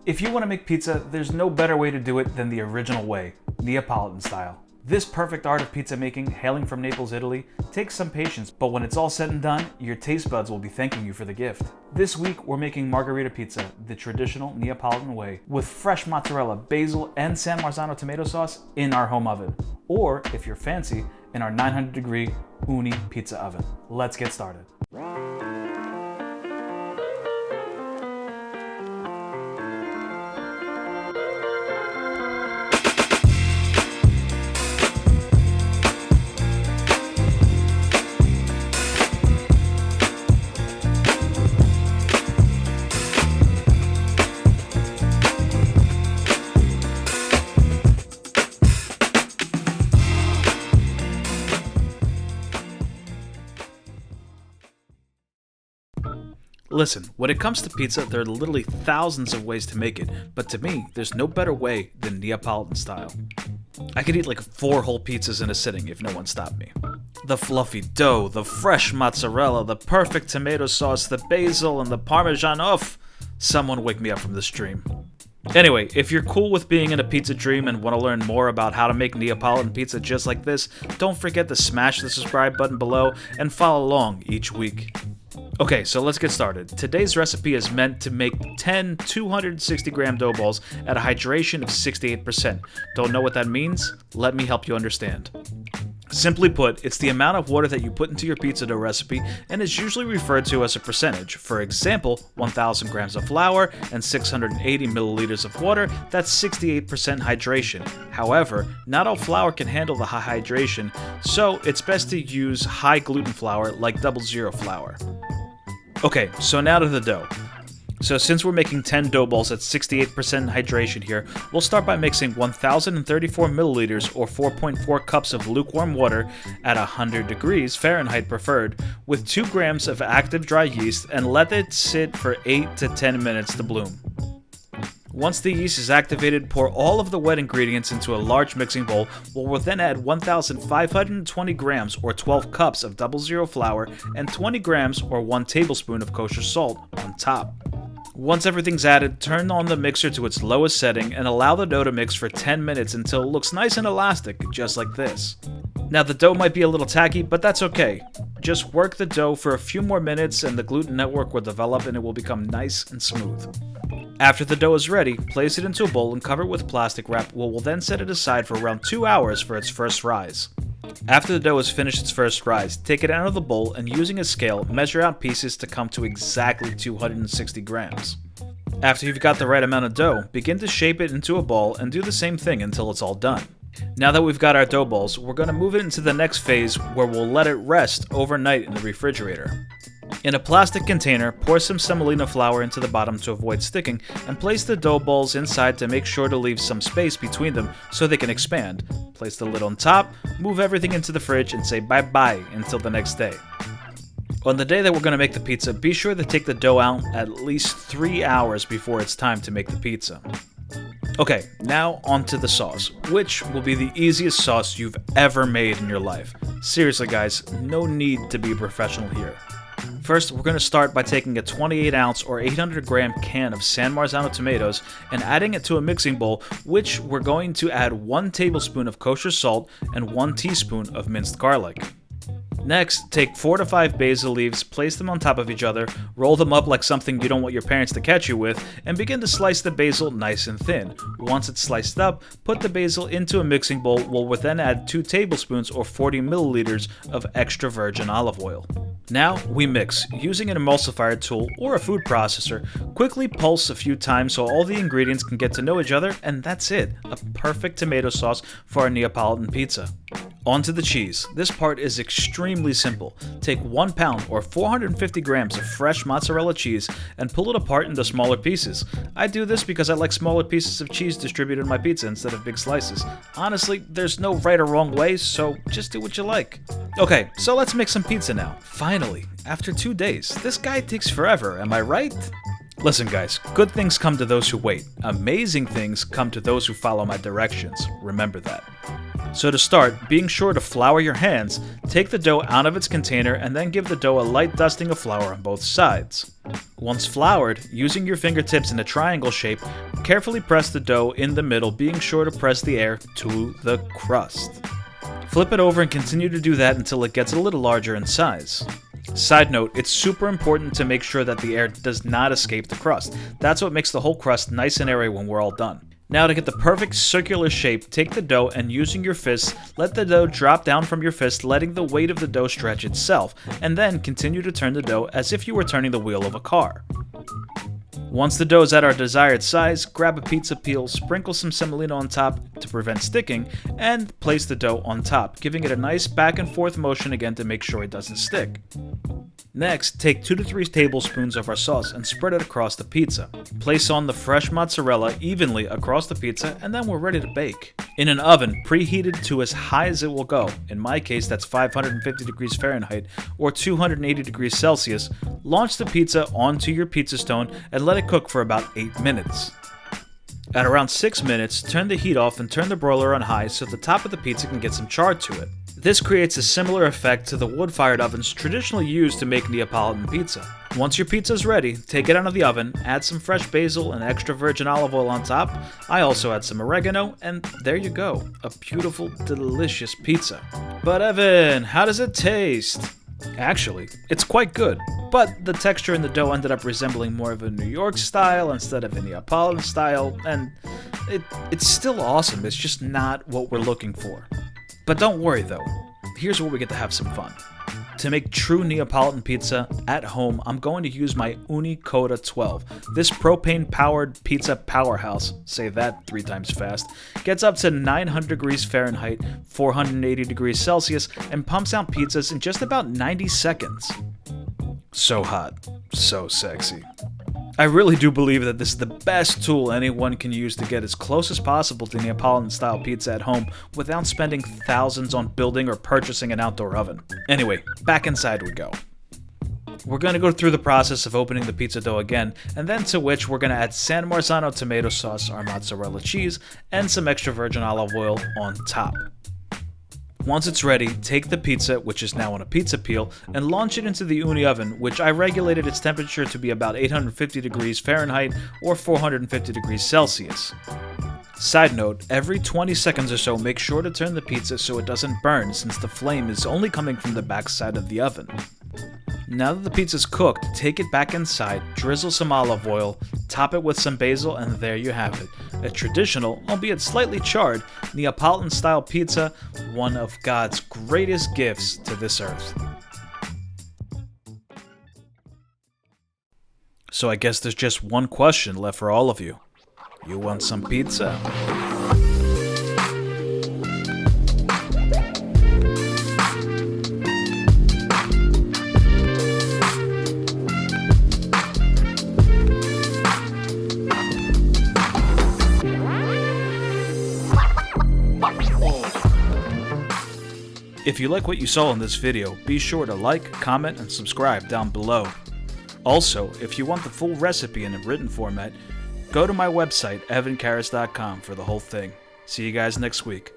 If you want to make pizza, there's no better way to do it than the original way, Neapolitan style. This perfect art of pizza making, hailing from Naples, Italy, takes some patience, but when it's all said and done, your taste buds will be thanking you for the gift. This week, we're making Margherita pizza, the traditional Neapolitan way, with fresh mozzarella, basil, and San Marzano tomato sauce in our home oven. Or, if you're fancy, in our 900-degree Ooni pizza oven. Let's get started. Listen, when it comes to pizza, there are literally thousands of ways to make it, but to me, there's no better way than Neapolitan style. I could eat like 4 whole pizzas in a sitting if no one stopped me. The fluffy dough, the fresh mozzarella, the perfect tomato sauce, the basil, and the parmesan. Someone wake me up from this dream. Anyway, if you're cool with being in a pizza dream and want to learn more about how to make Neapolitan pizza just like this, don't forget to smash the subscribe button below and follow along each week. Okay, so let's get started. Today's recipe is meant to make 10 260-gram dough balls at a hydration of 68%. Don't know what that means? Let me help you understand. Simply put, it's the amount of water that you put into your pizza dough recipe and is usually referred to as a percentage. For example, 1,000 grams of flour and 680 milliliters of water, that's 68% hydration. However, not all flour can handle the high hydration, so it's best to use high gluten flour like 00 flour. Okay, so now to the dough. So since we're making 10 dough balls at 68% hydration here, we'll start by mixing 1,034 milliliters or 4.4 cups of lukewarm water at 100 degrees Fahrenheit preferred with 2 grams of active dry yeast and let it sit for 8 to 10 minutes to bloom. Once the yeast is activated, pour all of the wet ingredients into a large mixing bowl, where we'll then add 1,520 grams or 12 cups of 00 flour and 20 grams or 1 tablespoon of kosher salt on top. Once everything's added, turn on the mixer to its lowest setting and allow the dough to mix for 10 minutes until it looks nice and elastic, just like this. Now the dough might be a little tacky, but that's okay. Just work the dough for a few more minutes and the gluten network will develop and it will become nice and smooth. After the dough is ready, place it into a bowl and cover it with plastic wrap. We'll then set it aside for around 2 hours for its first rise. After the dough has finished its first rise, take it out of the bowl and using a scale, measure out pieces to come to exactly 260 grams. After you've got the right amount of dough, begin to shape it into a ball and do the same thing until it's all done. Now that we've got our dough balls, we're going to move it into the next phase where we'll let it rest overnight in the refrigerator. In a plastic container, pour some semolina flour into the bottom to avoid sticking, and place the dough balls inside to make sure to leave some space between them so they can expand. Place the lid on top, move everything into the fridge, and say bye-bye until the next day. On the day that we're going to make the pizza, be sure to take the dough out at least 3 hours before it's time to make the pizza. Okay, now onto the sauce, which will be the easiest sauce you've ever made in your life. Seriously guys, no need to be a professional here. First, we're going to start by taking a 28-ounce or 800-gram can of San Marzano tomatoes and adding it to a mixing bowl, which we're going to add 1 tablespoon of kosher salt and 1 teaspoon of minced garlic. Next, take 4 to 5 basil leaves, place them on top of each other, roll them up like something you don't want your parents to catch you with, and begin to slice the basil nice and thin. Once it's sliced up, put the basil into a mixing bowl where we'll then add 2 tablespoons or 40 milliliters of extra virgin olive oil. Now we mix. Using an emulsifier tool or a food processor, quickly pulse a few times so all the ingredients can get to know each other, and that's it. A perfect tomato sauce for our Neapolitan pizza. Onto the cheese. This part is extremely simple. Take 1 pound or 450 grams of fresh mozzarella cheese and pull it apart into smaller pieces. I do this because I like smaller pieces of cheese distributed in my pizza instead of big slices. Honestly, there's no right or wrong way, so just do what you like. Okay, so let's make some pizza now. Finally, after 2 days. This guy takes forever, am I right? Listen guys, good things come to those who wait. Amazing things come to those who follow my directions. Remember that. So to start, being sure to flour your hands, take the dough out of its container and then give the dough a light dusting of flour on both sides. Once floured, using your fingertips in a triangle shape, carefully press the dough in the middle, being sure to press the air to the crust. Flip it over and continue to do that until it gets a little larger in size. Side note, it's super important to make sure that the air does not escape the crust. That's what makes the whole crust nice and airy when we're all done. Now to get the perfect circular shape, take the dough and using your fists, let the dough drop down from your fist, letting the weight of the dough stretch itself, and then continue to turn the dough as if you were turning the wheel of a car. Once the dough is at our desired size, grab a pizza peel, sprinkle some semolina on top to prevent sticking, and place the dough on top, giving it a nice back and forth motion again to make sure it doesn't stick. Next, take 2 to 3 tablespoons of our sauce and spread it across the pizza. Place on the fresh mozzarella evenly across the pizza, and then we're ready to bake. In an oven preheated to as high as it will go, in my case that's 550 degrees Fahrenheit or 280 degrees Celsius, launch the pizza onto your pizza stone and let it cook for about 8 minutes. At around 6 minutes, turn the heat off and turn the broiler on high so the top of the pizza can get some char to it. This creates a similar effect to the wood-fired ovens traditionally used to make Neapolitan pizza. Once your pizza is ready, take it out of the oven, add some fresh basil and extra virgin olive oil on top. I also add some oregano, and there you go, a beautiful, delicious pizza. But Evan, how does it taste? Actually, it's quite good, but the texture in the dough ended up resembling more of a New York style instead of a Neapolitan style, and it's still awesome, it's just not what we're looking for. But don't worry though, here's where we get to have some fun. To make true Neapolitan pizza at home, I'm going to use my Ooni Koda 12. This propane-powered pizza powerhouse, say that 3 times fast, gets up to 900 degrees Fahrenheit, 480 degrees Celsius, and pumps out pizzas in just about 90 seconds. So hot, so sexy. I really do believe that this is the best tool anyone can use to get as close as possible to Neapolitan-style pizza at home without spending thousands on building or purchasing an outdoor oven. Anyway, back inside we go. We're going to go through the process of opening the pizza dough again, and then to which we're going to add San Marzano tomato sauce, our mozzarella cheese, and some extra virgin olive oil on top. Once it's ready, take the pizza, which is now on a pizza peel, and launch it into the Ooni oven, which I regulated its temperature to be about 850 degrees Fahrenheit or 450 degrees Celsius. Side note, every 20 seconds or so make sure to turn the pizza so it doesn't burn, since the flame is only coming from the back side of the oven. Now that the pizza's cooked, take it back inside, drizzle some olive oil, top it with some basil, and there you have it. A traditional, albeit slightly charred, Neapolitan-style pizza, one of God's greatest gifts to this earth. So I guess there's just one question left for all of you. You want some pizza? If you like what you saw in this video, be sure to like, comment, and subscribe down below. Also, if you want the full recipe in a written format, go to my website, evankaras.com, for the whole thing. See you guys next week.